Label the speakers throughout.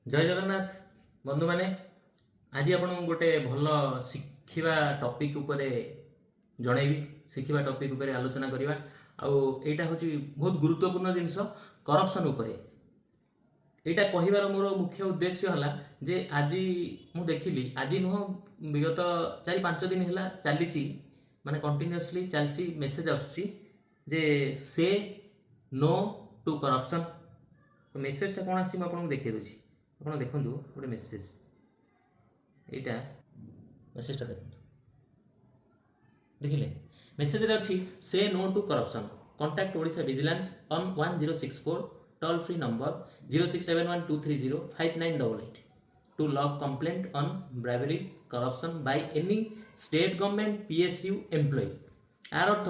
Speaker 1: जय जगन्नाथ बंधु माने आज आपण गोटे भल शिखिबा टॉपिक उपरे जनइबी शिखिबा टॉपिक उपरे आलोचना करिबा आउ एटा होची बहुत गुरुत्वपूर्ण जिंस करप्शन उपरे एटा कहिबार मोर मुख्य उद्देश्य हला जे आज मु देखिली आज नुह विगत 4-5 दिन हला चलीची माने कंटिन्यूअसली चलची मेसेज आसुची जे से नो टू करप्शन मेसेज टा कोन आसी म आपन देखै दोची ଆପଣ ଦେଖନ୍ତୁ ଗୋଟେ ମେସେଜ ଏଇଟା ମେସେଜଟା ଦେଖନ୍ତୁ ଦେଖିଲେ ମେସେଜରେ ଅଛି ସେ no to corruption contact Odisha vigilance on 1064 toll free number 067123059888 to ଲଗ୍ complaint on bribery corruption by any state government PSU employee ଆର ଅର୍ଥ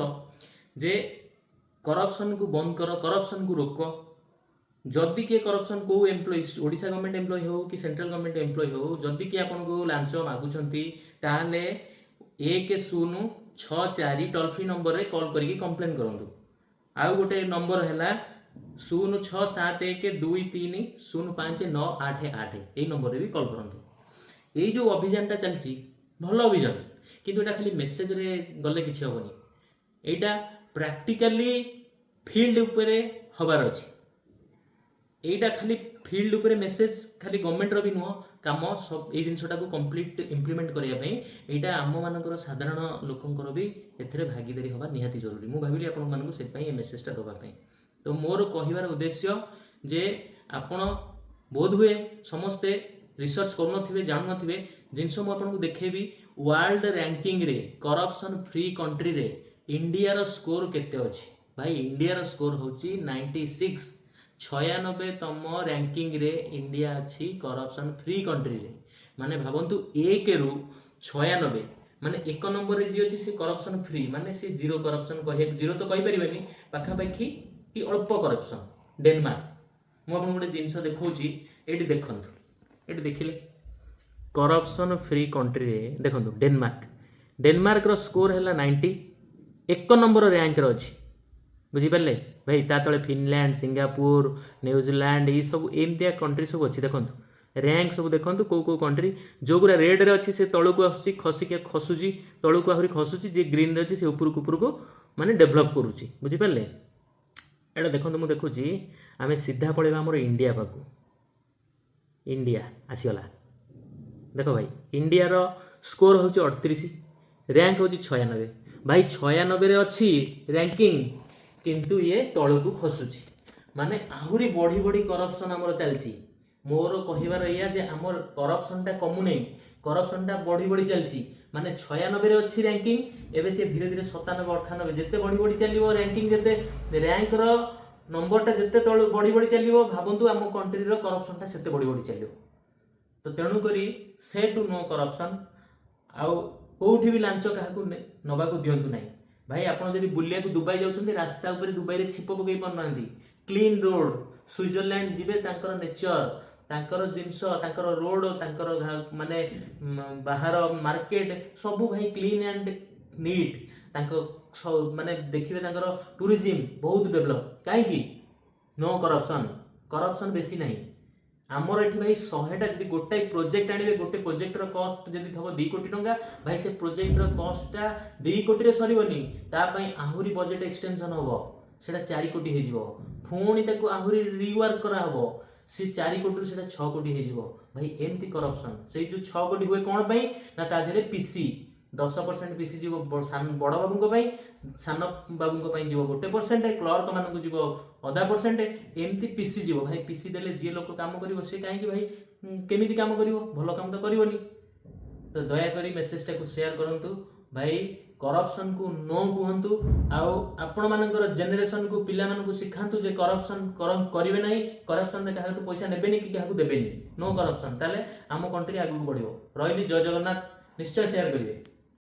Speaker 1: ଯେ କରପ୍ସନକୁ ବନ୍ଦ କର କରପ୍ସନକୁ ରୋକ जदि किए करप्शन को एम्प्लॉई ओडिशा गवर्नमेंट एम्प्लॉई हो कि सेंट्रल गवर्नमेंट एम्प्लॉई हो जदि कि आपन को लांच मागुछंती ताले 1064 टोल फ्री नंबर रे कॉल करिक कंप्लेन करंतु आउ गोटे नंबर हैला 067123059888 एई नंबर रे भी कॉल करंतु एई जो अभियान ता चलची भलो अभियान किंतु एटा खाली मेसेज रे गले किछि होबनी एटा प्रैक्टिकली फील्ड ऊपर हबार अछि एटा खाली फील्ड ऊपर मेसेज खाली गवर्नमेंट रो भी नुह काम सब ए जिनसटा को कंप्लीट इंप्लीमेंट करिया पई एटा आम मानकर साधारण लोकंकर भी एथरे भागीदारी होबा निहाती जरूरी मु भाबिली आपन मानको से पई ए मेसेज ता दबा पई तो मोर कहिबार उद्देश्य जे आपण बोध हुए समस्ते रिसर्च करनथिबे जाननथिबे जिनस मु आपन को देखेबी वर्ल्ड रैंकिंग रे करप्शन फ्री कंट्री रे इंडिया रो स्कोर केते अछि भाई इंडिया रो स्कोर होची 96 96तम रैंकिंग रे इंडिया अच्छी करप्शन फ्री कंट्री रे माने भावंतु 1 रु 96 माने 1 नंबर रे जी अछि से करप्शन फ्री माने से जीरो करप्शन कहे जीरो तो कहि परिबेनी पाखा पाखी कि अल्प करप्शन डेनमार्क मु आपन गोटे जिंस देखौची एडी देखंतु एडी देखिले करप्शन फ्री कंट्री रे देखंतु डेनमार्क रो स्कोर हैला 90 1 नंबर रैंक रो अछि बुझिपारे भाई ता तले फिनलैंड सिंगापुर न्यूजीलैंड ये सब एमतिया कंट्री सब अच्छी देखो रैंक सब देखो कौ कौ कंट्री जो गुरा रेड रे अच्छी से तलू को आसुची खसिक खसुची तलू को आहरी खसुची जे ग्रीन रे अच्छी से ऊपर को माने डेवलप करूची बुझिपारे एटा देखो मु देखुची आमे सीधा पळेबा हमर इंडिया पाकू इंडिया आसीगला देखो भाई इंडिया रो स्कोर होची 38 रैंक होची 96 भाई 96 रे अच्छी रैंकिंग किंतु ये तलू को खसुची माने आहुरी बढ़ी बढ़ी करप्शन आमर चलची मोर कहिबार या जे आमर करप्शन टा कमु नै करप्शन टा बढ़ी बढ़ी चलची माने 96 रे अच्छी रैंकिंग एबे से धीरे धीरे 97 98 जते बढ़ी बढ़ी चलिवो रैंकिंग जते रैंक रो नंबर टा जते तळु बढ़ी बढ़ी चलिवो भाबंतु आम कंट्री रो करप्शन टा सेते बढ़ी बढ़ी चलिवो तो तेणु करी से टू नो करप्शन आउ कोठी भी लांच काहाकू नबा को दियंतु नै भाई आपन जदि बुलिया को दुबई जाउछन्ती रास्ता ऊपर दुबई रे छिप पकई पन्नांती क्लीन रोड स्विट्जरलैंड जिबे तांकर नेचर तांकर जिंस तांकर रोड तांकर माने बाहर मार्केट सब भाई क्लीन एंड नीट तांको माने देखिबे तांकर टूरिज्म बहुत डेवलप काहे की नो करप्शन बेसी नहीं आमर एठी भाई 100टा जदि गोटाई प्रोजेक्ट आनिबे गोटे प्रोजेक्ट रो कॉस्ट जदि थबो 2 कोटी टंका भाई से प्रोजेक्ट रो कॉस्ट ता 2 कोटी रे सरीबनी ता पई आहुरी बजेट एक्सटेंशन होबो सेटा 4 कोटी हे जिवो फुणी ताको आहुरी रिवर्क करा होबो से 4 कोटी सेटा 6 कोटी हे जिवो भाई एमती करप्शन से जो 6 कोटी हुए कोन पई ना ता धरे पीसी 10% पीसी जीव बड़ बाबू सान बाबू जीव 1% क्लर्क मान जीव 0.5% एमती पीसी जीव भाई पीसी देले जी लोक काम कर कहीं भाई केमी काम कर भल काम तो करनी तो दयाकोरी मेसेज टाक शेयर करूँ भाई करप्शन को नो कहतु आपण मानकर जेनेरेशन को पिला मानकु सिखांतु जे करप्शन करिवे नहीं करप्शन रे काहाटू पैसा नेबेनी कि काहाकू देबेनी नो करप्शन ताले आम कंट्री आगु बढ़िबो रहिली जय जगन्नाथ निश्चय शेयर करिवे।